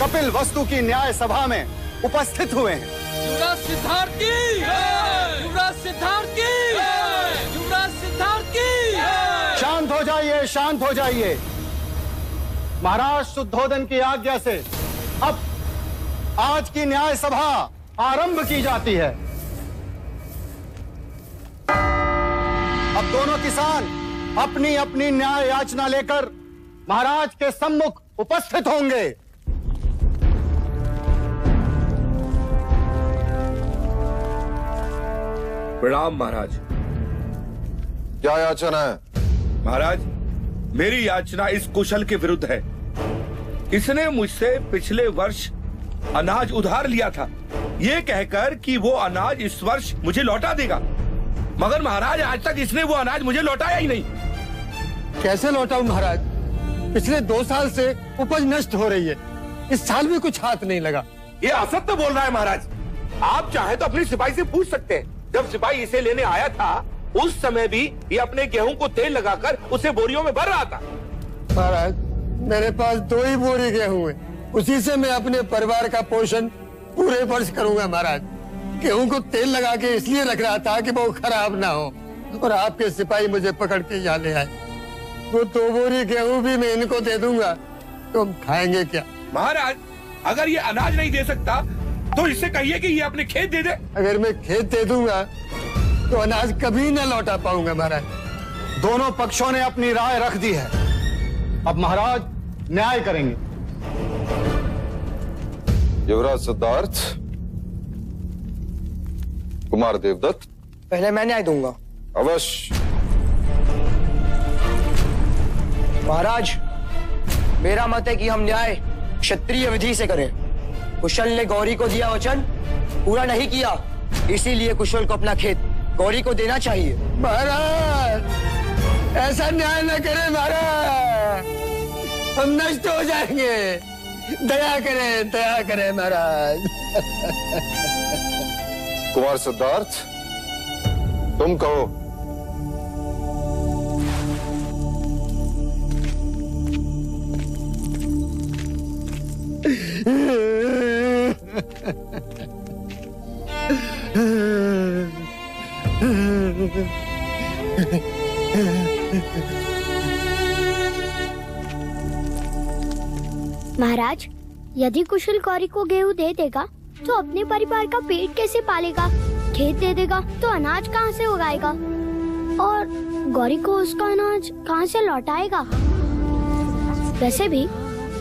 कपिल वस्तु की न्याय सभा में उपस्थित हुए हैं। युवराज सिद्धार्थ की, युवराज सिद्धार्थ की, युवराज सिद्धार्थ की। शांत हो जाइए, शांत हो जाइए। महाराज शुद्धोदन की आज्ञा से अब आज की न्याय सभा आरंभ की जाती है। अब दोनों किसान अपनी अपनी न्याय याचना लेकर महाराज के सम्मुख उपस्थित होंगे। प्रणाम महाराज। क्या याचना है? महाराज, मेरी याचना इस कुशल के विरुद्ध है। इसने मुझसे पिछले वर्ष अनाज उधार लिया था, ये कहकर कि वो अनाज इस वर्ष मुझे लौटा देगा, मगर महाराज आज तक इसने वो अनाज मुझे लौटाया ही नहीं। कैसे लौटाऊं महाराज? पिछले 2 साल से उपज नष्ट हो रही है, इस साल भी कुछ हाथ नहीं लगा। ये असत्य बोल रहा है महाराज। आप चाहे तो अपने सिपाही से पूछ सकते हैं। जब सिपाही इसे लेने आया था उस समय भी ये अपने गेहूं को तेल लगाकर उसे बोरियों में भर रहा था। महाराज, मेरे पास 2 ही बोरी गेहूं है, उसी से मैं अपने परिवार का पोषण पूरे वर्ष करूंगा महाराज। गेहूं को तेल लगा के इसलिए रख रहा था कि वो खराब ना हो, और आपके सिपाही मुझे पकड़ के यहाँ ले आए। वो 2 बोरी गेहूं भी मैं इनको दे दूंगा तो हम खाएंगे क्या? महाराज, अगर ये अनाज नहीं दे सकता तो इससे कहिए कि ये अपने खेत दे दे। अगर मैं खेत दे दूंगा तो अनाज कभी न लौटा पाऊंगा महाराज। दोनों पक्षों ने अपनी राय रख दी है, अब महाराज न्याय करेंगे। युवराज सिद्धार्थ, कुमार देवदत्त। पहले मैं न्याय दूंगा। अवश्य। महाराज, मेरा मत है कि हम न्याय क्षत्रिय विधि से करें। कुशल ने गौरी को दिया वचन पूरा नहीं किया, इसीलिए कुशल को अपना खेत गौरी को देना चाहिए। महाराज, ऐसा न्याय न करें महाराज, हम नष्ट हो जाएंगे। दया करें महाराज। कुमार सिद्धार्थ, तुम कहो। महाराज, यदि कुशल गौरी को गेहूं दे देगा तो अपने परिवार का पेट कैसे पालेगा? खेत दे देगा तो अनाज कहाँ से उगाएगा? और गौरी को उसका अनाज कहाँ से लौटाएगा? वैसे भी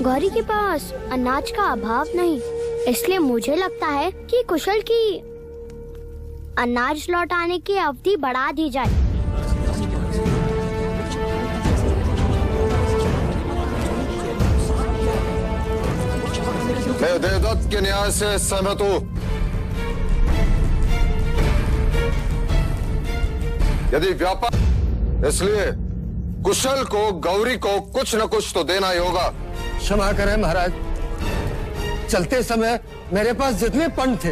गौरी के पास अनाज का अभाव नहीं, इसलिए मुझे लगता है कि कुशल की अनाज लौटाने की अवधि बढ़ा दी जाए। मैं देवदत्त के न्याय से सहमत हूं। यदि व्यापार, इसलिए कुशल को गौरी को कुछ न कुछ तो देना ही होगा। क्षमा करें महाराज, चलते समय मेरे पास जितने पन थे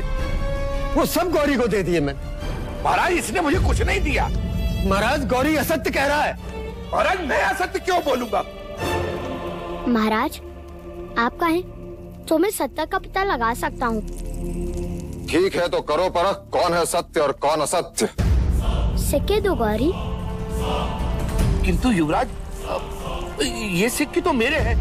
वो सब गौरी को दे दिए मैंने। महाराज, इसने मुझे कुछ नहीं दिया। महाराज, गौरी असत्य कह रहा है। महाराज, मैं असत्य क्यों बोलूंगा? महाराज, आप कहें तो मैं सत्य का पता लगा सकता हूँ। ठीक है तो करो परख, कौन है सत्य और कौन असत्य। सिक्के दो गौरी। किंतु युवराज, ये सिक्के तो मेरे हैं।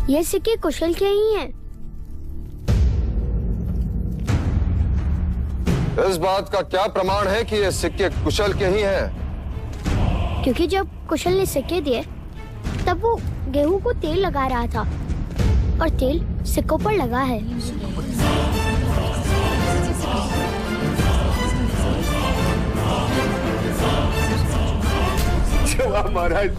ये सिक्के कुशल के ही हैं। इस बात का क्या प्रमाण है कि ये सिक्के कुशल के ही हैं? क्योंकि जब कुशल ने सिक्के दिए तब वो गेहूं को तेल लगा रहा था और तेल सिक्कों पर लगा है। महाराज,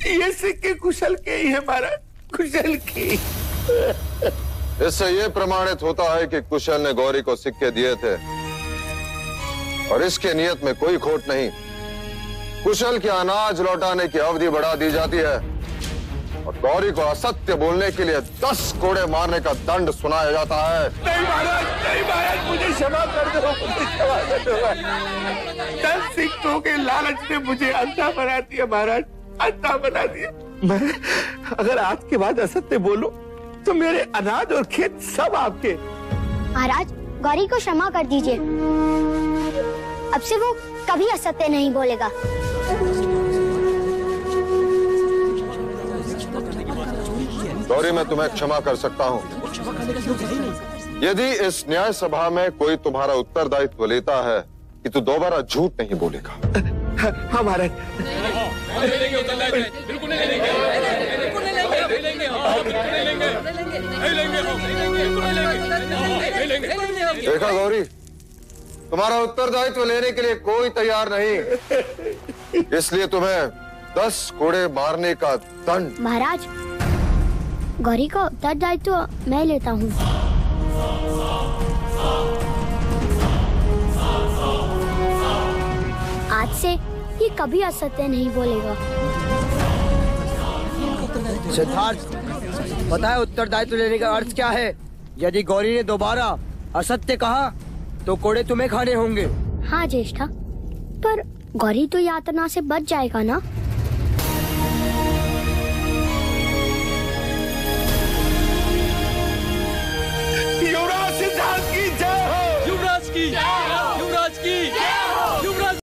ये सिक्के कुशल के ही है महाराज, कुशल के। इससे ये प्रमाणित होता है कि कुशल ने गौरी को सिक्के दिए थे और इसके नियत में कोई खोट नहीं। कुशल के अनाज लौटाने की अवधि बढ़ा दी जाती है और गौरी को असत्य बोलने के लिए 10 कोड़े मारने का दंड सुनाया जाता है। नहीं महाराज, मुझे क्षमा कर दो, मुझे क्षमा कर दो। 10 सिक्कों के लालच ने मुझे अंधा बना दिया महाराज, अंधा बना दिया। मैं अगर आज के बाद असत्य बोलूं तो मेरे अनाज और खेत सब आपके। महाराज, गौरी को क्षमा कर दीजिए। अब से वो कभी असत्य नहीं बोलेगा। गौरी, मैं तुम्हें क्षमा कर सकता हूँ यदि इस न्याय सभा में कोई तुम्हारा उत्तरदायित्व लेता है कि तू दोबारा झूठ नहीं बोलेगा। हाँ महाराज। देखा गौरी, तुम्हारा उत्तरदायित्व लेने के लिए कोई तैयार नहीं, इसलिए तुम्हें 10 कोड़े मारने का दंड। महाराज, गौरी का उत्तरदायित्व मैं लेता हूँ। आज से ये कभी असत्य नहीं बोलेगा। सिद्धार्थ, पता है उत्तरदायित्व लेने का अर्थ क्या है? यदि गौरी ने दोबारा असत्य कहा तो कोड़े तुम्हें खाने होंगे। हाँ ज्येष्ठा, पर गौरी तो यातना से बच जाएगा ना।